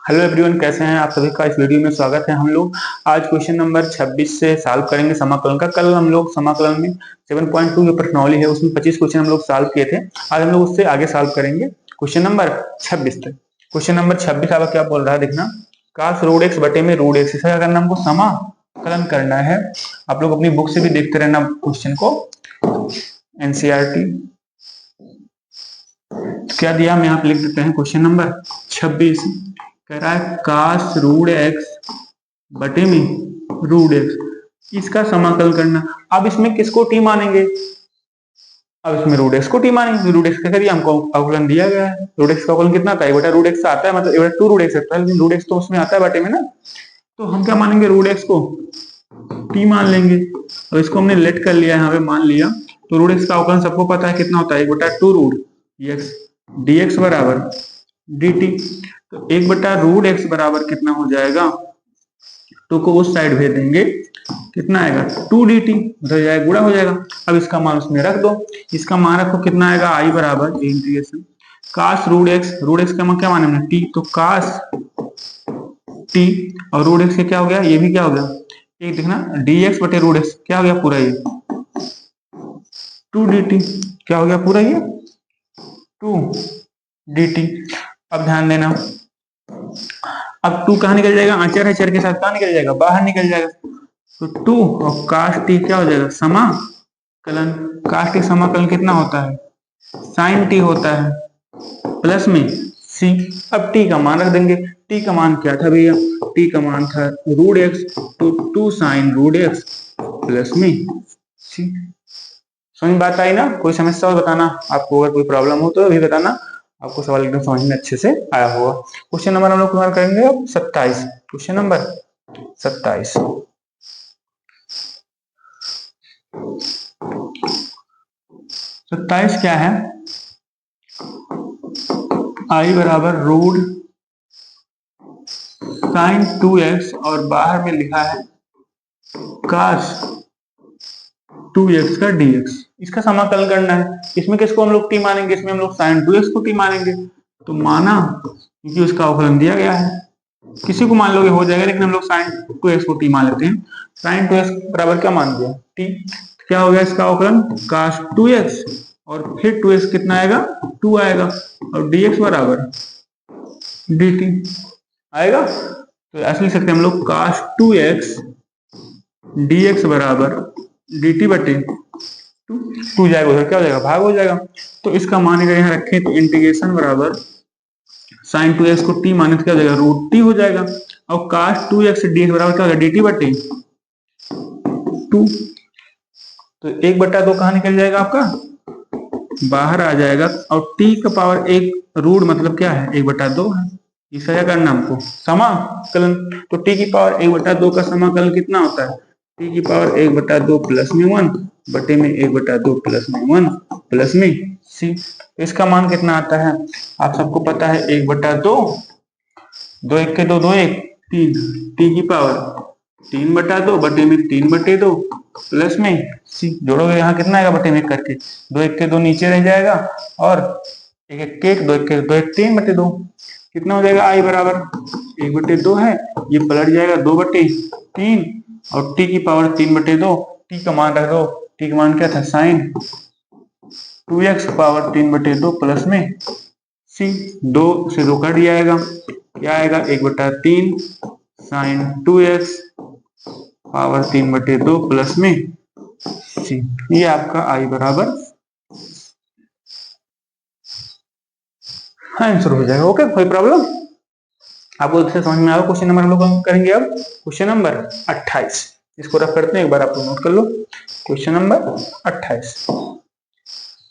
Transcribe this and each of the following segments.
Hello everyone, कैसे हैं आप सभी का इस वीडियो में स्वागत है। हम लोग आज क्वेश्चन नंबर 26 से सॉल्व करेंगे समाकलन का। कल हम लोग समाकलन में 7.2 जो प्रश्नावली है उसमें 25 क्वेश्चन हम लोग सॉल्व किए थे। आज हम लोग उससे आगे सॉल्व करेंगे क्वेश्चन नंबर 26 तक। क्वेश्चन नंबर 26 आपका क्या बोल रहा है, देखना। काश रूट एक्स बटे में रूट एक्स, ऐसा करना हमको समाकलन करना है। आप लोग अपनी बुक से भी देखते रहना क्वेश्चन को, एनसीईआरटी। क्या दिया हम यहाँ पे लिख देते हैं। क्वेश्चन नंबर 26 कह रहा है काश रूट एक्स बटे में रूट एक्स, इसका समाकलन करना। अब इसमें किसको टी मानेंगे? अब इसमें रूट एक्स को टी मानेंगे। रूट एक्स का करिए, हमको अवकलन दिया गया है। रूट एक्स का अवकलन कितना आता है? बटा रूट एक्स आता है, मतलब बटा 2 रूट एक्स आता है, लेकिन रूट एक्स तो उसमें आता है बटे में ना। तो हम क्या मानेंगे? रूट एक्स को टी मान लेंगे। अब इसको हमने लेट कर लिया, यहाँ पे मान लिया। तो रूट एक्स का अवकलन सबको पता है कितना होता है, बटा 2 रूट एक्स dx बराबर dt। तो 1/√x बराबर कितना हो जाएगा? 2 को उस साइड भेज देंगे, कितना आएगा? 2 dt, उधर जाएगा गुणा हो जाएगा। अब इसका मान उसमें रख दो, इसका मान रखो, कितना आएगा? i बराबर इंटीग्रेशन काश रूट एक्स का मान क्या माने हमने? t, तो काश t और रूट एक्स क्या हो गया? ये भी क्या हो गया? एक देखना, dx बटे रूट एक्स क्या हो गया पूरा? ये 2 dt क्या हो गया पूरा? ये 2 dt। अब ध्यान देना, अब 2 कहाँ निकल जाएगा? आंचर है चर के साथ, कहाँ निकल जाएगा? बाहर निकल जाएगा। तो 2 और काश टी क्या हो जाएगा? समाकलन। काश टी समाकलन कितना होता है? साइन टी होता है, प्लस में सी। अब टी का मान रख देंगे। टी का मान क्या था भैया? टी का मान था रूट एक्स, तो 2 साइन रूट एक्स प्लस में सी। समझ बात आई ना? कोई समस्या हो बताना, आपको अगर कोई प्रॉब्लम हो तो भी बताना। आपको सवाल एकदम समझ में अच्छे से आया होगा। क्वेश्चन नंबर हम लोग तुम्हारा करेंगे अब 27। Question number 27। 27 क्या है? आई बराबर रूट साइन 2x और बाहर में लिखा है काश 2x का dx। इसका समाकलन करना है। इसमें किसको हम लोग टी मानेंगे? इसमें हम लोग साइन 2x को टी मानेंगे। तो माना, क्योंकि उसका अवकलन दिया गया है, किसी को मान लोगे हो जाएगा, लेकिन हम लोग साइन 2x को टी मान लेते हैं। साइन 2x बराबर क्या मान दिया? टी। क्या हो गया इसका अवकलन? काश 2x और फिर 2x कितना आएगा? 2 आएगा, और dx बराबर dt आएगा। तो ऐसे लिख सकते हैं हम लोग, काश 2x dx बराबर dt बटे 2 जाएगा, उधर क्या हो जाएगा? भाग हो जाएगा। तो इसका मान अगर यहाँ रखें तो इंटीग्रेशन बराबर साइन 2x को t माने तो क्या हो जाएगा? रूट टी हो जाएगा। और काश 2x dx बराबर क्या हो जाएगा? dt बटे 2। तो 1/2 कहाँ निकल जाएगा आपका? बाहर आ जाएगा। और t का पावर 1 रूट मतलब क्या है? 1/2 है। इसका क्या करना हमको? समाकलन। तो t की पावर 1/2 का समाकलन कितना होता है? t की पावर 1/2 प्लस में 1 बटे में 1/2 प्लस में 1 प्लस में c। इसका मान कितना आता है? आप सबको पता है 1/2, 2 1 के 2, 2 1 3, t की पावर 3/2 बटे में 3/2 प्लस में c। जोड़ोगे यहाँ कितना आएगा? बटे में करके 2 1 के 2 नीचे रह जाएगा, और 1 1 के 1, 2 1 के 2 1 3/2 कितना हो जाएगा? i बराबर 1/2 है, ये पलट जाएगा 2/3 और t की पावर 3/2। t का मान रख दो, t का मान क्या था? साइन 2x पावर 3/2 प्लस में c। 2 से 2 कट जाएगा, क्या आएगा? 1/3 साइन 2x पावर 3/2 प्लस में c। ये आपका i बराबर आंसर हो जाएगा। ओके, कोई प्रॉब्लम? आपको इससे समझ में आया? क्वेश्चन नंबर हम लोग करेंगे अब क्वेश्चन नंबर 28। इसको रख करते हैं, एक बार आप लोग नोट कर लो। Question number 28।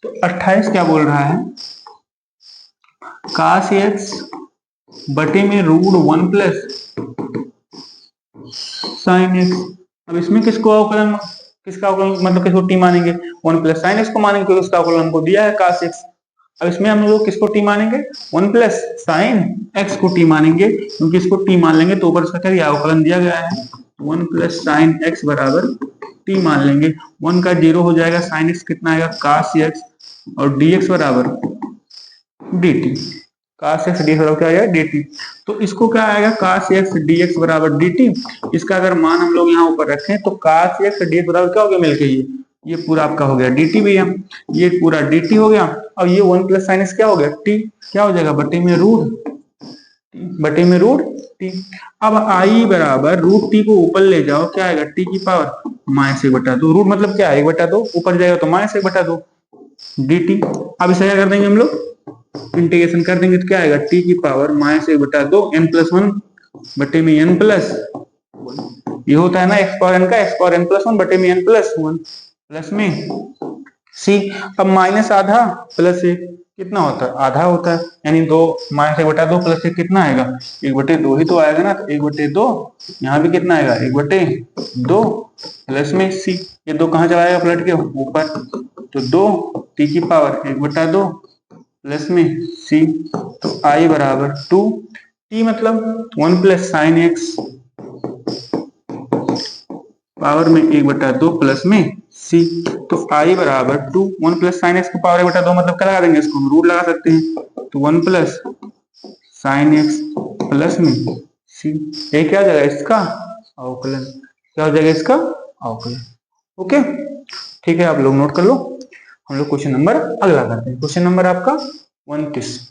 तो 28 क्या बोल रहा है? काश x बटे में रूट 1 प्लस साइन एक्स। अब इसमें किसको अवकलन, किसका अवकलन मतलब किसको टी मानेंगे? 1 प्लस साइन एक्स को मानेंगे, क्योंकि उसका अवकलन हमको दिया है काश एक्स। अब इसमें हम लोग किसको टी मानेंगे? 1 प्लस साइन एक्स को टी मानेंगे, क्योंकि इसको टी मान लेंगे तो ऊपर इसका क्या अवकलन दिया गया है? 1 प्लस साइन एक्स बराबर टी मान लेंगे। 1 का 0 हो जाएगा, साइन एक्स कितना आएगा? काश एक्स, और dx बराबर dt। cos x dx बराबर क्या आ जाएगा dt। तो इसको क्या आएगा cos x dx बराबर dt। इसका अगर मान हम लोग यहाँ ऊपर रखें तो cos x dx बराबर क्या हो गया मिलके ये पूरा आपका हो गया dt भैया, ये पूरा dt हो गया। और ये 1 प्लस साइन x क्या हो गया t, क्या हो जाएगा बटे में रूट टी। अब आई बराबर रूट टी को ऊपर ले जाओ क्या आएगा टी की पावर -1/2। रूट मतलब क्या है 1/2, ऊपर जाएगा तो -1/2 dt। अब इसे क्या कर देंगे हम लोग इंटीग्रेशन कर देंगे तो क्या आएगा टी की पावर -1/2 n+1 बटे में n+1। ये होता है ना x पावर n का x पावर n+1 बटे में n+1 प्लस में c। अब माइनस आधा प्लस 1 कितना होता है आधा होता है, यानी 2 -1/2 प्लस 1 कितना आएगा 1/2 ही तो आएगा ना। तो 1/2 यहाँ भी कितना आएगा 1/2 प्लस में c। ये 2 कहाँ चला जाएगा पलट के ऊपर, तो 2 t की पावर 1/2 प्लस में c। तो i बराबर 2 t मतलब 1 प्लस साइन x पावर में 1/2 प्लस में c। तो i बराबर 2 1 प्लस साइन एक्स की पावर 1/2 मतलब क्या लगा देंगे इसको हम रूट लगा सकते हैं। तो 1 प्लस साइन एक्स प्लस में c। ये क्या हो जाएगा इसका अवकलन, क्या हो जाएगा इसका अवकलन। ओके ठीक है, आप लोग नोट कर लो। हम लोग क्वेश्चन नंबर अगला करते हैं। क्वेश्चन नंबर आपका 29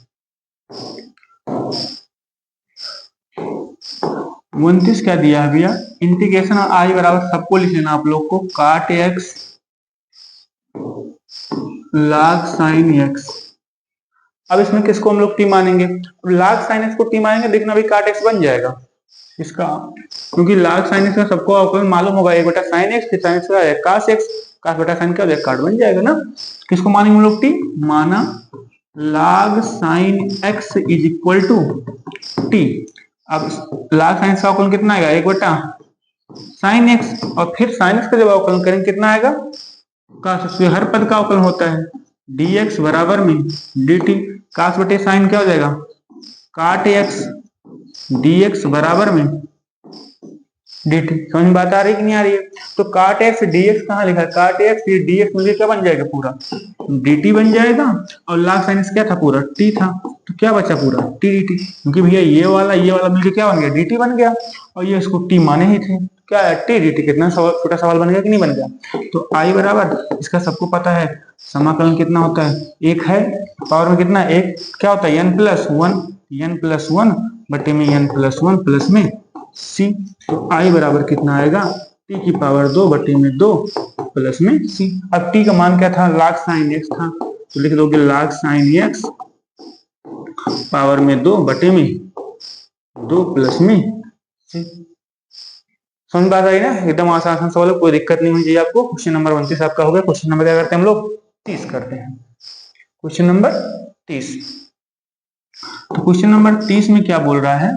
क्या दिया है भैया, इंटीग्रेशन और आई बराबर सबको लिख लेना आप लोग को काट एक्स log साइन एक्स। अब इसमें किसको हम लोग टी मानेंगे, log साइन एक्स को टी मानेंगे, देखना भी काट एक्स बन जाएगा इसका, क्योंकि log साइन एक्स का सबको अवकलन मालूम होगा 1/sin x, फिर sin x का cos x, cos बटा साइन क्या हो जाएगा काट बन जाएगा ना। किसको मानेंगे हम लोग टी, माना log sine x is equal to t. अब log साइन का अवकलन कितना आएगा 1/sin x, और फिर sin x का जब अवकलन करेंगे कितना आएगा cos x, हर पद का अवकलन होता है dx बराबर में dt। cos बटे साइन क्या हो जाएगा काट x dx बराबर में dt। समझ में बात आ रही कि नहीं आ रही है। तो काट x dx कहाँ लिखा है, काट x ये dx मिलकर क्या बन जाएगा पूरा dt बन जाएगा, और log sin x क्या था पूरा t था, तो क्या बचा पूरा t dt, क्योंकि भैया ये वाला मिलकर क्या बन गया dt बन गया, और ये इसको t माने ही थे क्या है t dt। कितना छोटा सवाल बन गया कि नहीं बन गया। तो i बराबर इसका सबको पता है समाकलन कितना होता है, एक है पावर में कितना एक क्या होता है n+1 बटे में n+1 प्लस में c। तो i बराबर कितना आएगा t की पावर 2 बटे में 2 प्लस में c। अब t का मान क्या था log sin x था, तो लिख दोगे log sin x पावर में 2 बटे में 2 प्लस में c। समझ बात आई ना, एकदम आसान सवाल है, कोई दिक्कत नहीं होनी चाहिए आपको। क्वेश्चन नंबर 29 आपका हो गया। क्वेश्चन नंबर क्या करते हैं हम लोग 30 करते हैं। क्वेश्चन नंबर 30, तो क्वेश्चन नंबर 30 में क्या बोल रहा है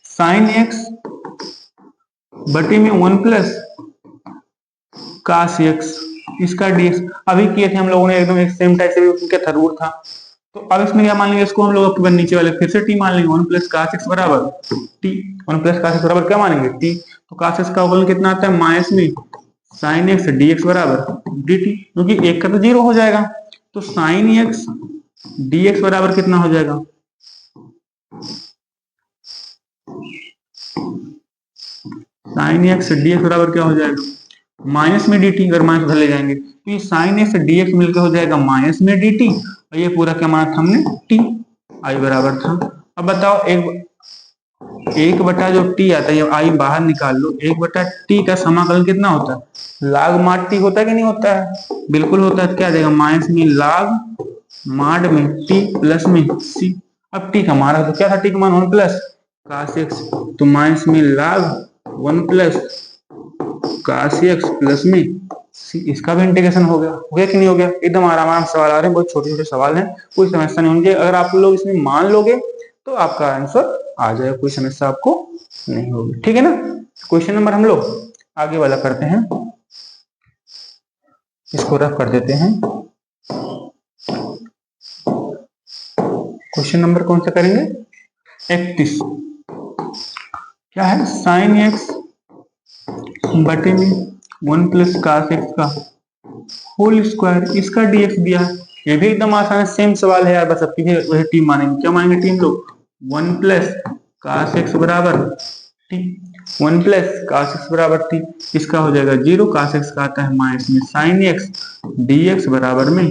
साइन x बटे में 1 प्लस cos x इसका dx। अभी किए थे हम लोगों ने एकदम एक सेम टाइप से, भी क्या था रूट था। तो अब इसमें क्या मान लेंगे इसको हम लोग नीचे वाले फिर से टी मान लेंगे 1 प्लस cos x बराबर टी। 1 प्लस cos x बराबर क्या मानेंगे टी। तो cos x का अवकलन कितना आता है माइनस में sin x dx बराबर dt, क्योंकि एक का तो 0 हो जाएगा। तो sin x dx बराबर कितना हो जाएगा sin x dx बराबर क्या हो जाएगा माइनस में dt, अगर माइनस उधर ले जाएंगे तो ये sin x dx मिलकर हो जाएगा माइनस में dt, और ये पूरा क्या माना था हमने t, i बराबर था। अब बताओ एक बटा जो t आता है, ये i बाहर निकाल लो, 1/t का समाकलन कितना होता है log माड t होता है कि नहीं होता है, बिल्कुल होता है। क्या आ जाएगा माइनस में log माड में t प्लस में c। अब t का मान है तो क्या था t का मान 1 प्लस cos x, तो माइनस में log 1 plus cos x plus में c। इसका भी इंटीग्रेशन हो गया कि नहीं हो गया। एकदम आराम सवाल आ रहे हैं, बहुत छोटे छोटे सवाल हैं, कोई समस्या नहीं होनी चाहिए। अगर आप लोग इसमें मान लोगे तो आपका आंसर आ जाएगा, कोई समस्या आपको नहीं होगी, ठीक है ना। क्वेश्चन नंबर हम लोग आगे वाला करते हैं, इसको रफ कर देते हैं। क्वेश्चन नंबर कौन सा करेंगे 31। क्या है साइन एक्स बटे में 1 प्लस cos x का होल स्क्वायर, इसका dx दिया है ये भी एकदम आसान है, सेम सवाल है यार, बस अब भी वही टी मानेंगे। क्या मानेंगे टी हम लोग? 1 प्लस कास एक्स बराबर टी, 1 प्लस कास एक्स बराबर टी। इसका हो जाएगा 0, कास एक्स का आता है माइनस में साइन एक्स, डी एक्स बराबर में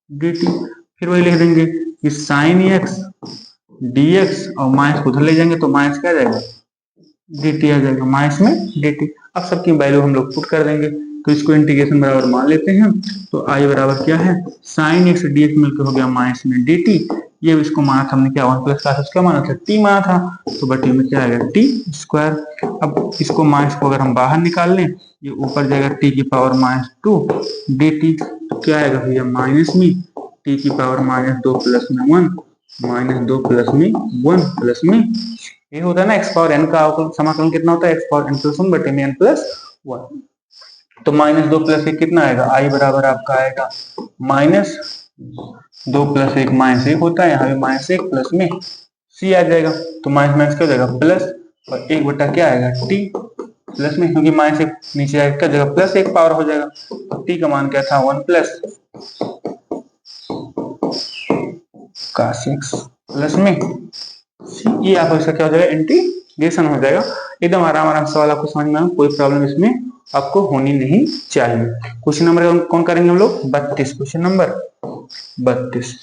डी टी। फिर वही लिख देंगे कि साइन एक्स डी एक्स और माइनस को उधर ले जाएंगे तो माइनस क्या आ जाएगा? डी टी आ जाएगा, माइनस में डी टी। अब सबकी वैल्यू हम लोग पुट कर देंगे, तो इसको इंटीग्रेशन बराबर मान लेते हैं। तो आई बराबर क्या है? साइन एक्स डी एक्स मिलकर हो गया माइनस में डी टी। ये इसको माना था हमने क्या? 1 प्लस कास क्या माना था? टी माना था, तो बटे में क्या आएगा? T square. अब इसको माइनस को अगर हम बाहर निकाल लें, ये ऊपर जाएगा टी की पावर -2 डी टी। तो क्या आएगा भैया? माइनस में टी की पावर -2 प्लस में 1, -2 प्लस में 1 प्लस में, ये होता है ना एक्स पावर एन का समाकलन कितना होता है? एक्स पावर एन प्लस 1 बटे में एन प्लस 1। तो -2 प्लस 1 कितना आएगा? आई बराबर आपका आएगा -2 प्लस 1 -1 होता है, यहाँ पे -1 प्लस में सी आ जाएगा, तो माइनस माइनस क्या हो जाएगा? प्लस, और 1 बटा क्या आएगा? टी प्लस में, क्योंकि -1 नीचे आएगा क्या जगह? प्लस 1 पावर हो जाएगा। तो टी का मान क्या था? 1 प्लस कास एक्स प्लस में सी। ये आपका इसका क्या हो जाएगा? इंटीग्रेशन हो जाएगा। एकदम आराम आराम सवाल आपको समझ में आएगा, कोई प्रॉब्लम इसमें आपको होनी नहीं चाहिए। क्वेश्चन नंबर कौन करेंगे हम लोग? 32। Question number 32।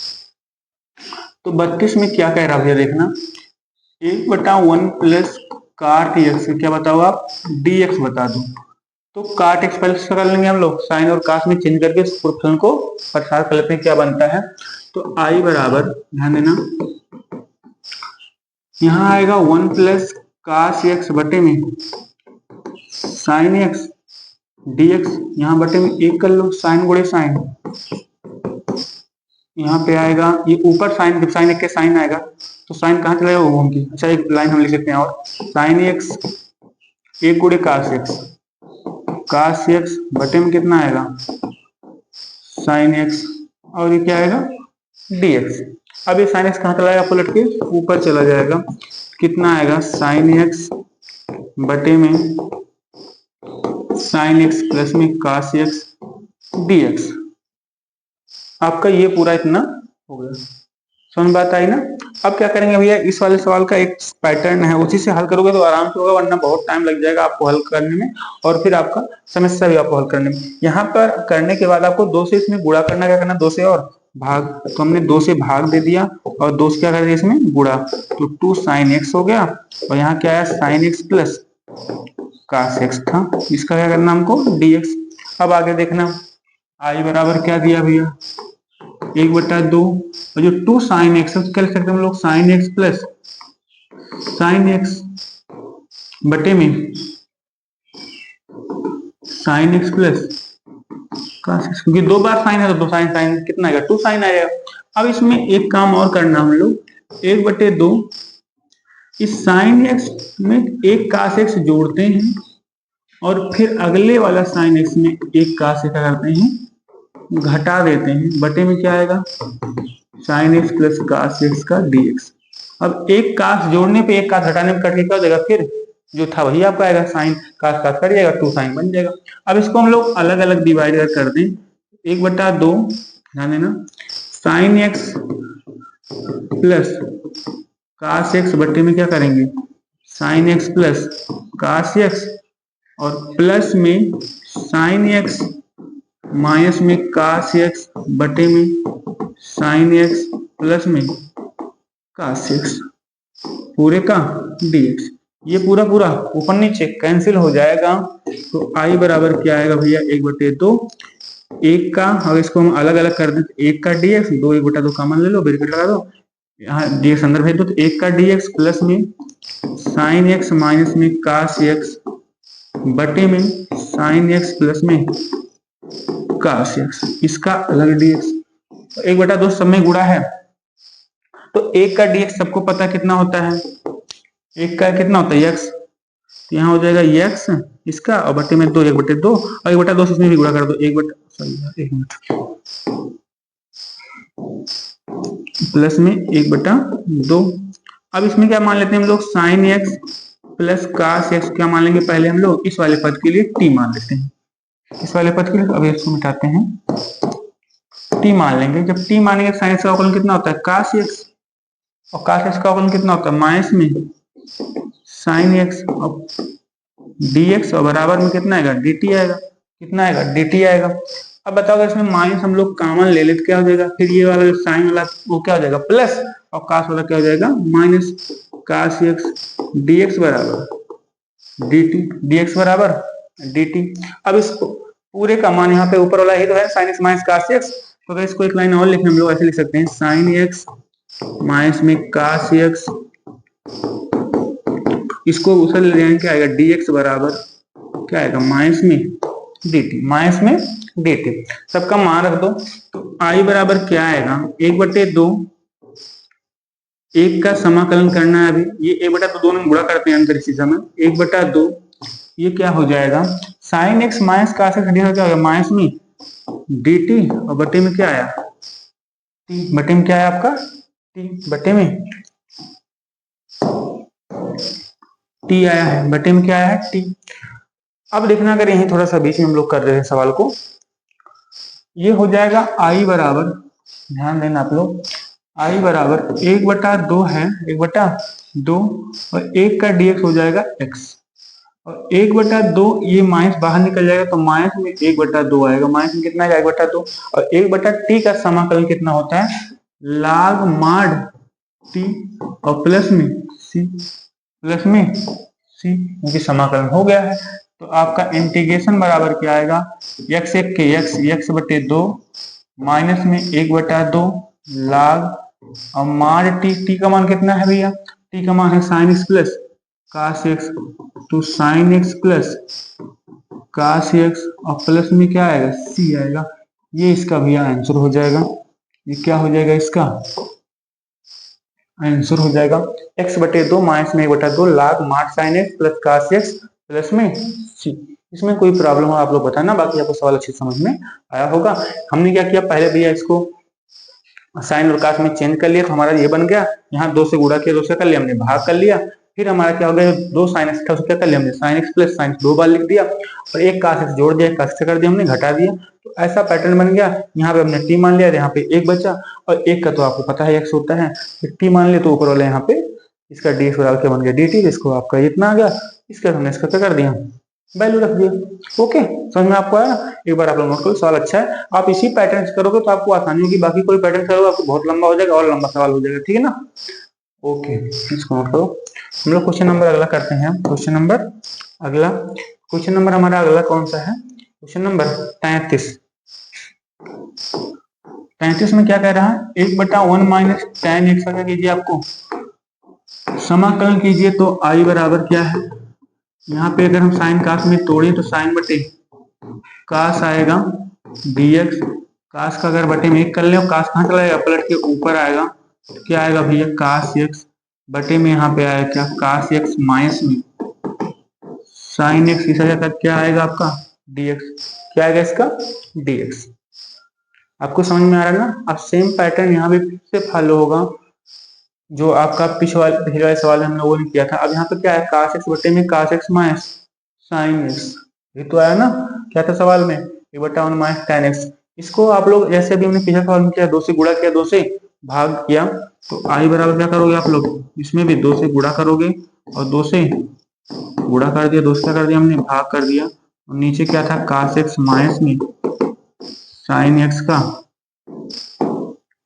तो 32 में क्या कह रहा है भैया? देखना, 1/1 प्लस काट एक्स, क्या बताओ आप? डी एक्स बता दो। तो काट एक्स पहले कर लेंगे हम लोग, साइन और कास में चेंज करके इस फंक्शन को प्रसार कर लेते हैं, क्या बनता है? तो आई बराबर, ध्यान देना, यहाँ आएगा 1 प्लस कास एक्स बटे में साइन एक्स डी एक्स, यहाँ बटे में 1 कर लो, साइन गुणे साइन। यहाँ पे आएगा ये ऊपर साइन, जब साइन एक के साइन आएगा तो साइन कहाँ चला जाएगा? वो घूम के। अच्छा एक लाइन हम लिख सकते हैं और, साइन एक्स 1 गुणे कास एक्स बटे में कितना आएगा? साइन एक्स, और ये क्या आएगा? D x. अब ये साइन एक्स कहाँ चला जाएगा? पलट के ऊपर चला जाएगा, कितना आएगा? साइन एक्स बटे में साइन एक्स प्लस में कास एक्स डी एक्स। आपका ये पूरा इतना हो गया, समझ बात आई ना? अब क्या करेंगे भैया? इस वाले सवाल का एक पैटर्न है, उसी से हल करोगे तो आराम से होगा, वरना बहुत टाइम लग जाएगा आपको हल करने में, और फिर आपका समस्या भी आपको हल करने में। यहाँ पर करने के बाद आपको 2 से इसमें गुणा करना, क्या करना? 2 से और भाग, तो हमने 2 से भाग दे दिया और 2 से क्या कर दिया इसमें? गुणा, तो 2 साइन एक्स हो गया, और यहाँ क्या आया? Sine x plus cos x था, इसका क्या करना हमको? D x. अब आगे देखना, आई बराबर क्या दिया भैया? 1/2, और जो 2 साइन एक्स क्या लिख सकते हैं हम लोग? Sine x plus sine x बटे में sine x plus cos x, क्योंकि 2 बार साइन है तो 2 साइन साइन कितना आएगा? 2 साइन आएगा। अब इसमें एक काम और करना हम लोग, 1/2 इस साइन एक्स में एक कास एक्स जोड़ते हैं, और फिर अगले वाला साइन एक्स में एक कास एक्स करते हैं, घटा देते हैं, बटे में क्या आएगा? Sine x plus cos x का डी एक्स। अब एक कास जोड़ने पे एक कास घटाने में कट के क्या हो जाएगा? फिर जो था वही आपका आएगा, साइन कास कास कट जाएगा, 2 साइन बन जाएगा। अब इसको हम लोग अलग अलग डिवाइड कर दें, 1/2, ध्यान देना, sine x plus cos x बटे में क्या करेंगे? Sine x plus cos x, और प्लस में साइन एक्स माइनस में कास एक्स बटे में साइन एक्स प्लस में कास एक्स पूरे का dx। ये पूरा पूरा ऊपर नीचे कैंसिल हो जाएगा, तो आई बराबर क्या आएगा भैया? 1/2, 1 का, अगर इसको हम अलग अलग कर दें तो 1 का dx, 2 1/2 कॉमन ले लो, ब्रैकेट लगा दो, यहाँ dx अंदर भेज दो, तो 1 का dx प्लस में साइन एक्स माइनस में कास एक्स बटे में साइन एक्स प्लस में कास एक्स, इसका अलग dx। 1/2 सब में गुणा है, तो 1 का dx सबको पता कितना होता है? 1 का कितना होता है? x, तो यहाँ हो जाएगा x इसका, और बटे में 2, 1/2, और 1/2 से इसमें भी गुणा कर दो, 1 मिनट प्लस में 1/2। अब इसमें क्या मान लेते हैं हम लोग? Sine x plus cos x, क्या मान लेंगे पहले हम लोग? इस वाले पद के लिए t मान लेते हैं, इस वाले पद के लिए। अब इसको मिटाते हैं, टी मान लेंगे। जब टी मानेंगे साइन एक्स का अवकलन कितना होता है काश एक्स, और काश एक्स का अवकलन कितना होता है माइनस में साइन एक्स और dx, और बराबर में कितना आएगा dt आएगा। कितना आएगा dt आएगा। अब बताओ अगर इसमें माइनस हम लोग कॉमन ले लेते क्या हो जाएगा, फिर ये वाला साइन वाला वो क्या हो जाएगा प्लस, और काश वाला क्या हो जाएगा माइनस, काश एक्स dx बराबर dt, dx बराबर dt। अब इस पूरे का मान यहाँ पे ऊपर वाला ही तो है साइन एक्स माइनस काश एक्स, तो अगर इसको एक लाइन और लिखें हम लोग ऐसे लिख सकते हैं साइन एक्स माइनस में काश एक्स, इसको उसे ले जाएंगे क्या आएगा dx बराबर क्या आएगा माइनस में dt, माइनस में dt। सबका मान रख दो तो i बराबर क्या आएगा 1/2, एक का समाकलन करना है अभी, ये 1/2 दोनों गुणा करते हैं अंदर इसी समय 1/2, ये क्या हो जाएगा साइन एक्स माइनस काश एक्स क्या होगा माइनस में dt, और बटे में क्या आया t, बटे में क्या आया आपका t, बटे में t आया है, बटे में क्या आया है t। अब देखना अगर यही थोड़ा सा बीच में हम लोग कर रहे हैं सवाल को, ये हो जाएगा i बराबर, ध्यान देना आप लोग, i बराबर 1/2 है 1/2, और 1 का dx हो जाएगा x, और 1/2 ये माइनस बाहर निकल जाएगा तो माइनस में 1/2 आएगा, माइनस में कितना आएगा 1/2, और 1/t का समाकलन कितना होता है log mod t, और प्लस में c, प्लस में c, क्योंकि समाकलन हो गया है। तो आपका इंटीग्रेशन बराबर क्या आएगा x एक के x 1/2 माइनस में 1/2 log, और माड t का मान कितना है भैया, t का मान है sine x plus cos x, तो sine x plus cos x, और प्लस में क्या आएगा c आएगा। ये इसका भैया आंसर हो जाएगा, ये क्या हो जाएगा इसका आंसर हो जाएगा x/2 माइनस में 1/2 log माड sign x plus cos x plus में c। इसमें कोई प्रॉब्लम हो आप लोग बताना, बाकी आपको सवाल अच्छी समझ में आया होगा। हमने क्या किया पहले भैया इसको साइन और काश में चेंज कर लिया, तो हमारा ये बन गया, यहाँ 2 से गुणा किया 2 से कर लिया हमने भाग कर लिया, फिर हमारा क्या हो गया 2 साइन एक्स था उसको क्या कर लिया हमने साइन एक्स प्लस साइन 2 बार लिख दिया, और एक काश एक्स जोड़ दिया, काश से कर दिया हमने घटा दिया, तो ऐसा पैटर्न बन गया। यहाँ पे हमने टी मान लिया, यहाँ पे एक बचा, और एक का तो आपको पता है एक्स होता है, टी मान लिया तो ऊपर वाले यहाँ पे इसका डी एक्स बराबर क्या बन गया डी टी, इसको आपका इतना आ गया, इसका हमने इसका क्या कर दिया वैल्यू रख दिया। ओके समझ में आपको आया, एक बार आप लोग नोट करो, सवाल अच्छा है, आप इसी पैटर्न से करोगे तो आपको आसानी होगी, बाकी कोई पैटर्न करोगे आपको बहुत लंबा हो जाएगा और लंबा सवाल हो जाएगा, ठीक है ना। ओके इसको नोट करो। हम लोग क्वेश्चन नंबर अगला करते हैं, क्वेश्चन नंबर अगला, क्वेश्चन नंबर हमारा अगला कौन सा है, क्वेश्चन नंबर 33। 33 में क्या कह रहा है 1/1 माइनस tan x का क्या कीजिए आपको समाकलन कीजिए, तो i बराबर क्या है, यहाँ पे अगर हम साइन काश में तोड़े तो साइन बटे काश आएगा dx, काश का अगर बटे में 1 कर ले और काश कहाँ चला जाएगा पलट के ऊपर आएगा, तो क्या आएगा भैया काश x बटे में यहाँ पे आएगा क्या काश x माइनस में साइन x, इस जगह तक क्या आएगा आपका dx, क्या आएगा इसका dx। आपको समझ में आ रहा है ना। अब सेम पैटर्न यहाँ पे फिर से फॉलो होगा जो आपका पिछले वाले सवाल में हम लोगों ने किया था। अब यहाँ पे क्या है काश एक्स बटे में काश एक्स माइनस साइन एक्स, ये तो आया ना, क्या था सवाल में 1/1 माइनस tan x। इसको आप लोग जैसे अभी हमने पिछले सवाल में किया 2 से गुणा किया 2 से भाग किया, तो i बराबर क्या करोगे आप लोग इसमें भी 2 से गुणा करोगे, और 2 से गुणा कर दिया 2 से कर दिया हमने भाग कर दिया, और नीचे क्या था काश एक्स माइनस में साइन एक्स का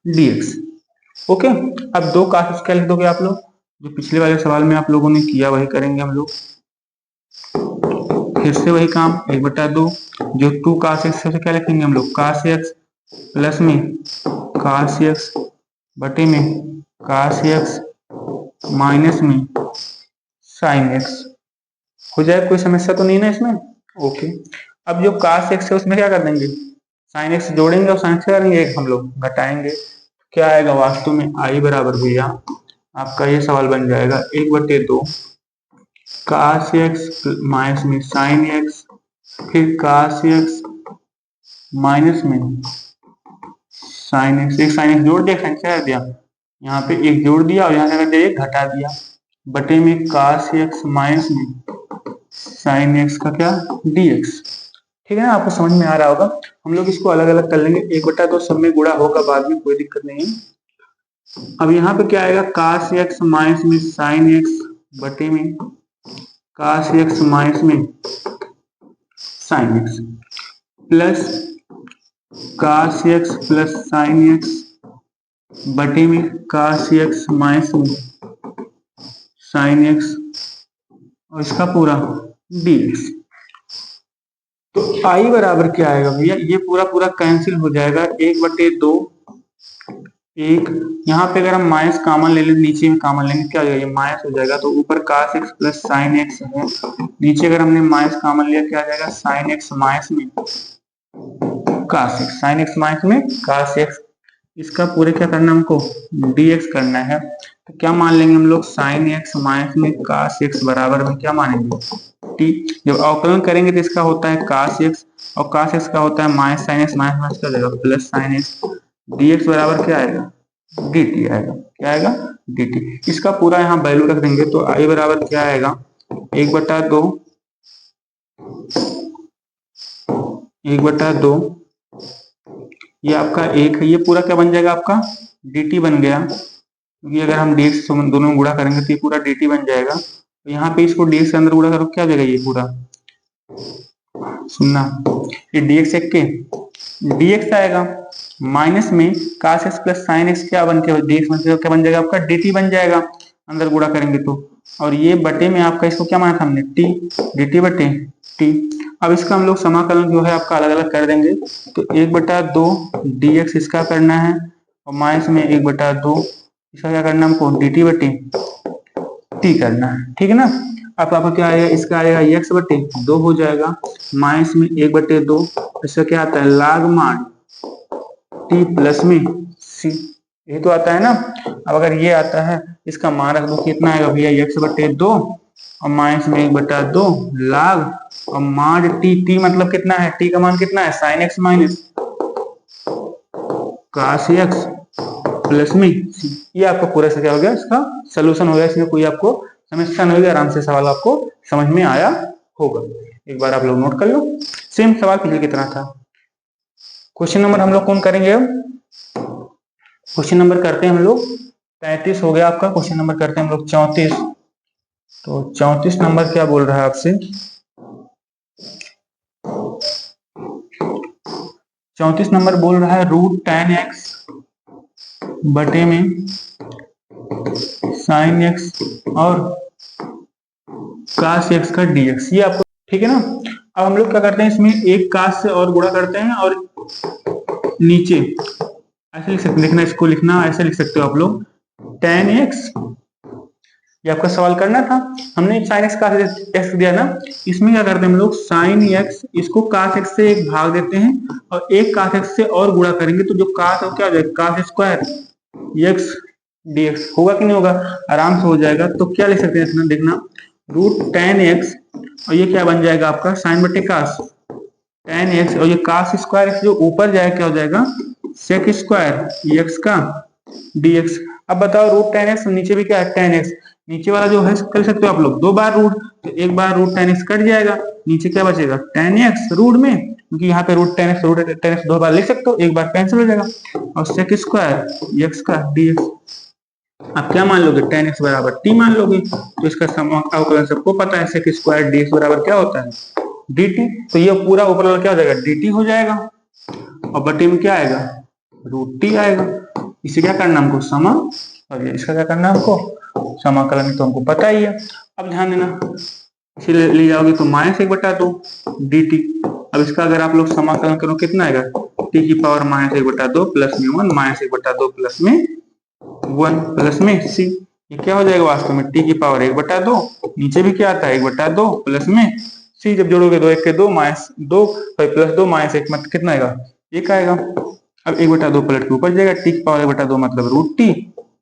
dx। ओके अब 2 काश क्या लिख दोगे आप लोग, जो पिछले वाले सवाल में आप लोगों ने किया वही करेंगे हम लोग, फिर से वही काम 1/2, जो 2 काश एक्स से क्या लिखेंगे हम लोग काश एक्स प्लस में काश एक्स बटे में काश एक्स माइनस में साइन एक्स। हो जाए कोई समस्या तो नहीं ना इसमें। ओके अब जो काश एक्स है उसमें क्या कर देंगे साइन एक्स जोड़ेंगे और साइन एक्स क्या करेंगे हम लोग घटाएंगे, क्या आएगा वास्तव में i बराबर भैया आपका ये सवाल बन जाएगा 1/2 काश एक्स माइनस में साइन एक्स, फिर काश एक्स माइनस में साइन एक्स, एक साइन एक्स जोड़ दिया साइन क्या कर दिया यहाँ पे एक जोड़ दिया, और यहाँ से कर दिया एक घटा दिया, बटे में काश एक्स माइनस में साइन एक्स का क्या dx। ठीक है ना, आपको समझ में आ रहा होगा। हम लोग इसको अलग अलग कर लेंगे, 1/2 सब में गुणा होगा बाद में, कोई दिक्कत नहीं है। अब यहाँ पे क्या आएगा, cos x माइनस में sin x बटे में cos x माइनस में sin x plus cos x plus sin x बटे में cos x माइनस में sin x और इसका पूरा dx। तो i बराबर क्या आएगा भैया, ये पूरा पूरा कैंसिल हो जाएगा, 1/2 एक, यहाँ पे अगर हम माइनस कॉमन ले लें, नीचे में कॉमन लेंगे क्या हो जाएगा, ये माइनस हो जाएगा, तो ऊपर cos x plus sin x है, नीचे अगर हमने माइनस कॉमन लिया क्या आ जाएगा, sin x माइनस में cos x, sin x minus में cos x, इसका पूरे क्या करना है हमको, dx करना है। तो क्या मान लेंगे हम लोग, sin x माइनस में cos x बराबर में क्या मानेंगे, t। जब अवकलन करेंगे तो इसका होता है cos x और cos x का होता है minus sin x, minus minus क्या हो जाएगा प्लस sin x, dx बराबर क्या आएगा, dt आएगा, क्या आएगा dt। इसका पूरा यहाँ वैल्यू रख देंगे तो i बराबर क्या आएगा, 1/2 ये आपका एक है, ये पूरा क्या बन जाएगा आपका dt बन गया, क्योंकि अगर हम dx दोनों में गुणा करेंगे तो ये पूरा dt बन जाएगा। तो यहाँ पे इसको dx के अंदर गुणा करो क्या हो जाएगा, ये पूरा सुनना, ये dx एक के dx आएगा माइनस में cos x plus sin x क्या बन के dx बन के क्या बन जाएगा आपका dt बन जाएगा, अंदर गुणा करेंगे तो, और ये बटे में आपका इसको क्या माना था हमने t, dt बटे t। अब इसका हम लोग समाकलन जो है आपका अलग अलग कर देंगे, तो 1/2 dx इसका करना है और माइनस में 1/2 इसका क्या करना है हमको dt बटे t करना है, ठीक है ना। अब आपका क्या आएगा, इसका आएगा x बटे 2 हो जाएगा, माइनस में 1/2 इसका क्या आता है log mod t प्लस में c, ये तो आता है ना। अब अगर ये आता है इसका मान रख दो, कितना आएगा भैया x/2 और माइनस में 1/2 log और mod t मतलब कितना है, t का मान कितना है sin x minus cos x plus में c। ये आपका पूरा से क्या हो गया, इसका सोल्यूशन हो गया, इसमें कोई आपको समस्या नहीं होगी, आराम से सवाल आपको समझ में आया होगा। एक बार आप लोग नोट कर लो, सेम सवाल पिछले की तरह था। क्वेश्चन नंबर हम लोग कौन करेंगे, अब क्वेश्चन नंबर करते हैं हम लोग 35 हो गया आपका, क्वेश्चन नंबर करते हैं हम लोग 34। तो 34 नंबर क्या बोल रहा है आपसे, 34 नंबर बोल रहा है √10x बटे में sin x और cos x का dx, ये आपको ठीक है ना। अब हम लोग क्या करते हैं, इसमें एक cos से और गुणा करते हैं और नीचे ऐसे लिख सकते, लिखना इसको लिखना ऐसे लिख सकते हो आप लोग 10x, ये आपका सवाल करना था, हमने sin x cos x दिया ना, इसमें क्या करते हैं हम लोग sin x इसको cos x से एक भाग देते हैं और एक cos x से और गुणा करेंगे, तो जो cos है क्या हो जाएगा cos स्क्वायर x dx, होगा कि नहीं होगा, आराम से हो जाएगा। तो क्या लिख सकते हैं इसमें देखना, √10x और ये क्या बन जाएगा आपका sin बटे cos 10x और ये cos स्क्वायर x जो ऊपर जाएगा क्या हो जाएगा sec स्क्वायर x का dx। अब बताओ √10x नीचे भी क्या है 10x, नीचे वाला जो है कर सकते हो आप लोग 2 बार रूट, तो एक बार √10x कट जाएगा, नीचे क्या बचेगा 10x रूट में, क्योंकि यहाँ पे √10x 2 बार लिख सकते हो, एक बार कैंसिल हो जाएगा, और sec स्क्वायर x का dx। आप क्या मान लोगे 10x बराबर t मान लोगे, तो इसका अवकलन सबको पता है sec स्क्वायर dx बराबर क्या होता है dt, तो ये पूरा ऊपर वाला क्या हो जाएगा dt हो जाएगा और बटे में क्या आएगा √t आएगा। इसे क्या करना हमको समा, और इसका क्या करना है हमको समाकलन, तो हमको पता ही है। अब ध्यान देना, इसे ले जाओगे तो -1/2 dt। अब इसका अगर आप लोग समाकलन करो कितना आएगा t की पावर -1/2 प्लस में 1 -1/2 प्लस में 1 प्लस में c, ये क्या हो जाएगा वास्तव में t की पावर 1/2, नीचे भी क्या आता है 1/2 प्लस में c, जब जोड़ोगे 2 1 के 2 -2 प्लस 2 -1 मतलब कितना आएगा 1 आएगा। अब 1/2 पलट के ऊपर जाएगा, t की पावर 1/2 मतलब √t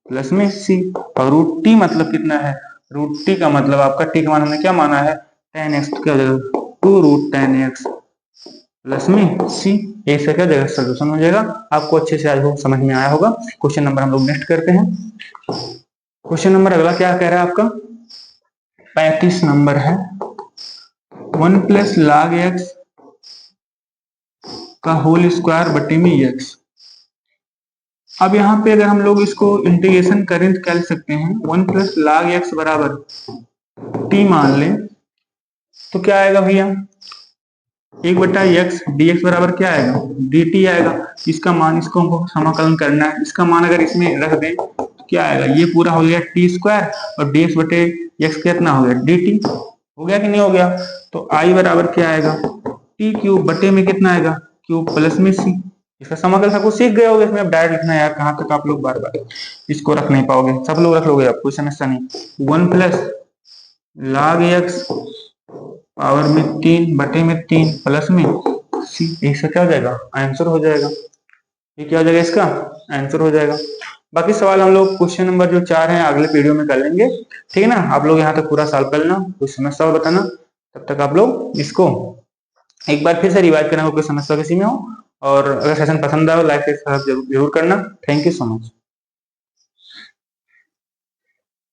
प्लस में c, और √t मतलब कितना है, √t का मतलब आपका t का मान हमने क्या माना है 10x, तो क्या हो जाएगा 2√10x प्लस में c, ऐसा क्या हो जाएगा सोल्यूशन हो जाएगा। आपको अच्छे से आज समझ में आया होगा। क्वेश्चन नंबर हम लोग नेक्स्ट करते हैं। क्वेश्चन नंबर अगला क्या कह रहा है आपका 35 नंबर है 1 + log x का होल स्क्वायर बटे में x। अब यहाँ पे अगर हम लोग इसको इंटीग्रेशन करें तो क्या लिख सकते हैं, 1 प्लस log x बराबर t मान लें तो क्या आएगा भैया, 1/x dx बराबर क्या आएगा, dt आएगा। इसका मान, इसको हमको समाकलन करना है, इसका मान अगर इसमें रख दें तो क्या आएगा, ये पूरा हो गया t स्क्वायर और dx बटे x कितना हो गया, dt। हो गया कि नहीं हो गया। तो i बराबर क्या आएगा, t क्यूब बटे में कितना आएगा, क्यूब प्लस में c। इसका समाकल सब कुछ सीख गए होगे, इसमें अब डायरेक्ट लिखना है यार, कहाँ तक आप लोग बार बार इसको रख नहीं पाओगे, सब लोग रख लोगे, आप कोई समस्या नहीं। 1 प्लस log x पावर में 3 बटे में 3 प्लस में c, इसका क्या हो जाएगा, आंसर हो जाएगा। ये क्या हो जाएगा, इसका आंसर हो जाएगा। बाकी सवाल हम लोग क्वेश्चन नंबर जो 4 है अगले वीडियो में कर लेंगे, ठीक है ना। आप लोग यहाँ तक पूरा सॉल्व कर लेना, कोई समस्या हो बताना, तब तक आप लोग इसको एक बार फिर से रिवाइज करना, कोई समस्या किसी में हो। और अगर सेशन पसंद आए लाइक जरूर करना। Thank you so much.